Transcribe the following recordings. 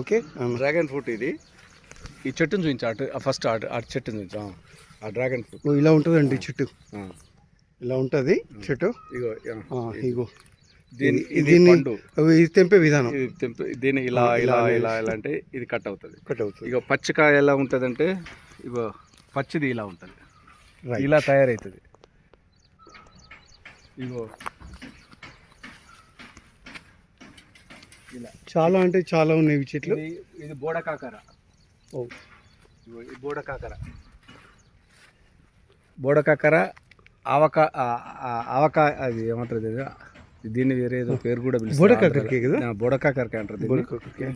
Okay. Dragon fruit ఇది. ఈ చెట్టును చూపించు, అటు ఫస్ట్ అటు చెట్టును చూపించు. ఆ డ్రాగన్ ఫ్రూట్ ఇలా ఉంటుందండి చెట్టు. ఇలా ఉంటుంది చెట్టు. ఇగో ఇగో ఇది పండు. ఇది తెంపే విధానం. దీన్ని ఇలా ఇలా ఇలా ఇలా అంటే ఇది కట్ అవుతుంది. ఇగో పచ్చికాయ ఎలా ఉంటుంది అంటే, ఇగో పచ్చిది ఇలా ఉంటుంది, ఇలా తయారవుతుంది. ఇగో ఇలా చాలా అంటే చాలా ఉన్నాయి చెట్లు. ఇది బోడకాకర. ఓ, ఈ బోడకాకర ఆవకాయ అది ఏమంటారు, దీన్ని వేరే ఏదో పేరు కూడా బోడకాకరకాయ కదా, బోడకాకరకాయ అంటారు.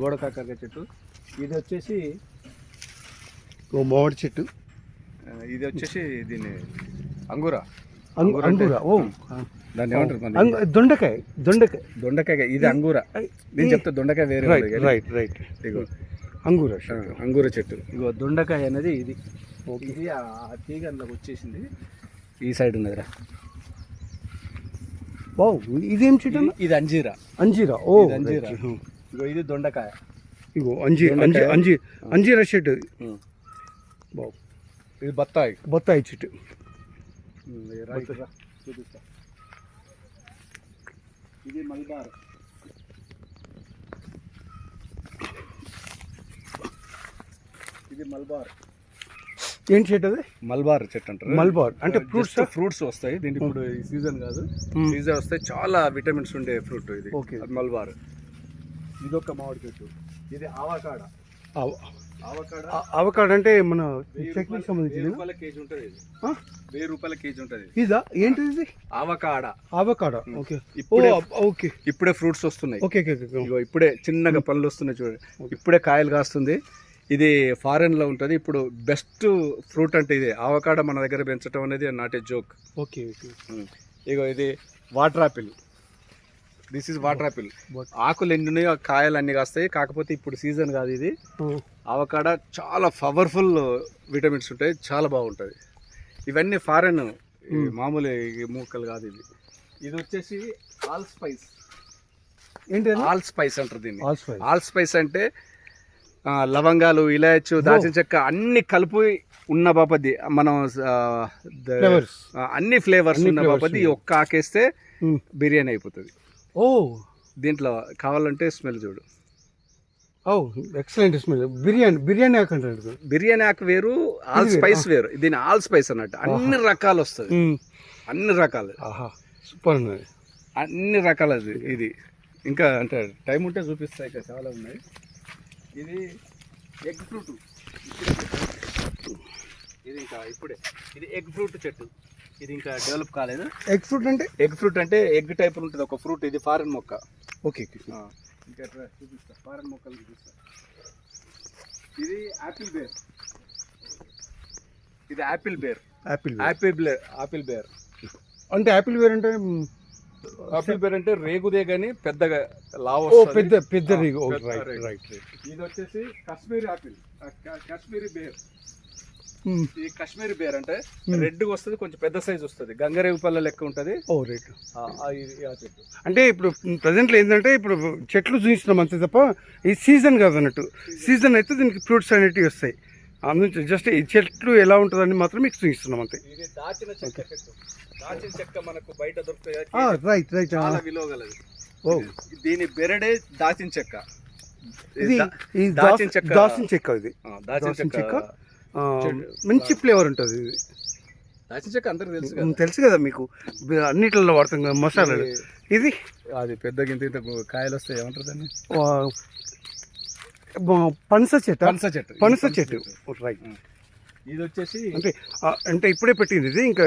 బోడకాకరకాయ చెట్టు. ఇది వచ్చేసి మామిడి చెట్టు. ఇది వచ్చేసి దీన్ని అంగూరా. ఓ, దాన్ని ఏమంటారు? దొండకాయ. దొండకాయ. ఇది అంగూరా. నేను చెప్తా దొండకాయ వేరే. రైట్. ఇగో అంగూర చెట్టు. ఇగో దొండకాయ అనేది ఇది. ఇది ఆ తీగల్లోకి వచ్చేసింది. ఈ సైడ్ ఉన్నదిరా. వావ్, ఇదేం చెట్టు? ఇది అంజీరా. ఓ, అంజీరా. ఇగో ఇది దొండకాయ. ఇగో అంజీరా చెట్టు. వావ్, ఇది బత్తాయి చెట్టు. చూపిస్తా. ఇది మల్బార్. ఏంటి చెట్టు అది? మల్బార్ చెట్టు అంటారు. మల్బార్ అంటే ఫ్రూట్స్ వస్తాయి దీనికి. ఇప్పుడు ఈ సీజన్ కాదు, సీజన్ వస్తాయి. చాలా విటమిన్స్ ఉండే ఫ్రూట్ ఇది. మల్బార్. ఇది ఒక మామిడి చెట్టు. ఇది అవకాడో అంటే మన చట్నీకి సంబంధించి కేజీ ఉంటుంది. ఇది 1000 రూపాయల కేజీ ఉంటుంది. ఇదా ఏంటిది? ఇది అవకాడో. ఓకే. ఇప్పుడే ఫ్రూట్స్ వస్తున్నాయి. ఓకే. ఇప్పుడే చిన్నగా పళ్ళు వస్తున్నాయి చూడండి. ఇప్పుడే కాయలు కాస్తుంది. ఇది ఫారెన్లో ఉంటుంది. ఇప్పుడు బెస్ట్ ఫ్రూట్ అంటే ఇదే. అవకాడో మన దగ్గర పెంచడం అనేది నాట్ ఏ జోక్. ఓకే. ఇగో ఇది water Apple. This is water Apple. ఆకులు ఎన్ని ఉన్నాయో కాయలు అన్ని కాస్తాయి. కాకపోతే ఇప్పుడు సీజన్ కాదు ఇది. అవకాడో చాలా పవర్ఫుల్ విటమిన్స్ ఉంటాయి, చాలా బాగుంటుంది. ఇవన్నీ ఫారెన్, మామూలు మూకలు కాదు. ఇది వచ్చేసి ఆల్ స్పైస్. ఏంటి? ఆల్ స్పైస్ అంటారు దీన్ని. ఆల్ స్పైస్ అంటే లవంగాలు, ఇలాచు, దాల్చిన చెక్క అన్ని కలిపి ఉన్న బాపది. మనం అన్ని ఫ్లేవర్స్ ఉన్న బాపది ఒక్క ఆకేస్తే బిర్యానీ అయిపోతుంది. ఓ, దీంట్లో కావాలంటే స్మెల్ చూడు. ఓ, ఎక్సలెంట్ స్మెల్. బిర్యానీ ఆకు అంటారు. బిర్యానీ ఆకు వేరు, ఆల్ స్పైస్ వేరు. దీని ఆల్ స్పైస్ అన్నట్టు. అన్ని రకాలు వస్తుంది. అన్ని రకాలు. సూపర్ ఉన్నది. అన్ని రకాలు. ఇది ఇంకా అంటే టైం ఉంటే చూపిస్తాయి, ఇంకా చాలా ఉన్నాయి. ఇది ఎగ్ ఫ్రూట్. ఇది ఇంకా ఇప్పుడే. ఇది ఎగ్ ఫ్రూట్ చెట్టు. ఇది ఇంకా డెవలప్ కాలేదు. ఎగ్ ఫ్రూట్ అంటే ఎగ్ టైప్ ఉంటుంది ఒక ఫ్రూట్. ఇది ఫారెన్ మొక్క. ఓకే. ఇంకా చూపిస్తా, ఫారెన్ మొక్కలు చూపిస్తా. ఇది యాపిల్ బేర్. ఇది యాపిల్ బేర్ అంటే యాపిల్ బేర్ అంటే రేగుదే గానీ పెద్దగా లావ్, పెద్ద రేగు. ఇది వచ్చేసి కాశ్మీరీ బేర్. ఈ కాశ్మీరీ బేర్ అంటే రెడ్ వస్తుంది, కొంచెం పెద్ద సైజ్ వస్తుంది, గంగరేగు పళ్ళ లెక్క ఉంటుంది. అంటే ఇప్పుడు ప్రజెంట్లో ఏంటంటే ఇప్పుడు చెట్లు చూపిస్తున్నాం అంతే తప్ప ఈ సీజన్ కాదు అన్నట్టు. సీజన్ అయితే దీనికి ఫ్రూట్స్ అనేటివి వస్తాయి. అందులో జస్ట్ ఈ చెట్లు ఎలా ఉంటుందని మాత్రం మీకు చూపిస్తున్నాం అంతే. ఇది దాచిన చెక్క మనకు బయట దొరుకుతాయి. రైట్. చాలా విలువ గలది. దీని బెరడే దాచిన చెక్క. దాచిన చెక్క మంచి ఫ్లేవర్ ఉంటుంది. ఇది దాచిన చెక్క అందరికి తెలుసు కదా మీకు, అన్నిటిలో వాడతాం కదా మసాలాలు. ఇది అది పెద్ద ఇంత కాయలు వస్తాయి. ఏమంటారు దాన్ని? పనస చెట్టు. రైట్. ఇది వచ్చేసి అంటే ఇప్పుడే పెట్టింది. ఇది ఇంకా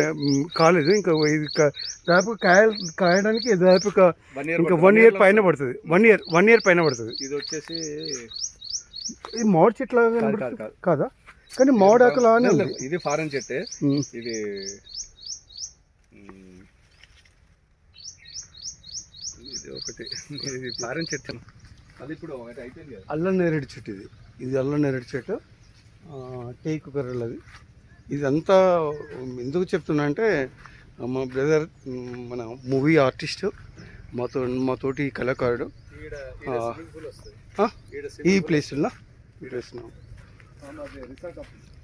కాలేదు. ఇంకా ఇది దాదాపు కాయడానికి దాదాపు ఇంకా 1 year పైన పడుతుంది. 1 year పైన పడుతుంది. ఇది వచ్చేసి ఇది మామిడి చెట్ల కాదా? కానీ మామిడి ఆకులు ఇది ఫారెన్ చెట్టే. ఇది ఒకటి. ఇది ఫారెన్ చెట్టు. అది ఇప్పుడు ఒకటి అయిపోయింది. అల్లం నేరేడు చెట్టు. ఇది అల్లం నేరేడు చెట్టు. టేకు కర్రలది. ఇదంతా ఎందుకు చెప్తున్నా అంటే మా బ్రదర్ మన మూవీ ఆర్టిస్ట్, మా తోటి కళాకారుడు. ఈ ప్లేస్లో రిసార్ట్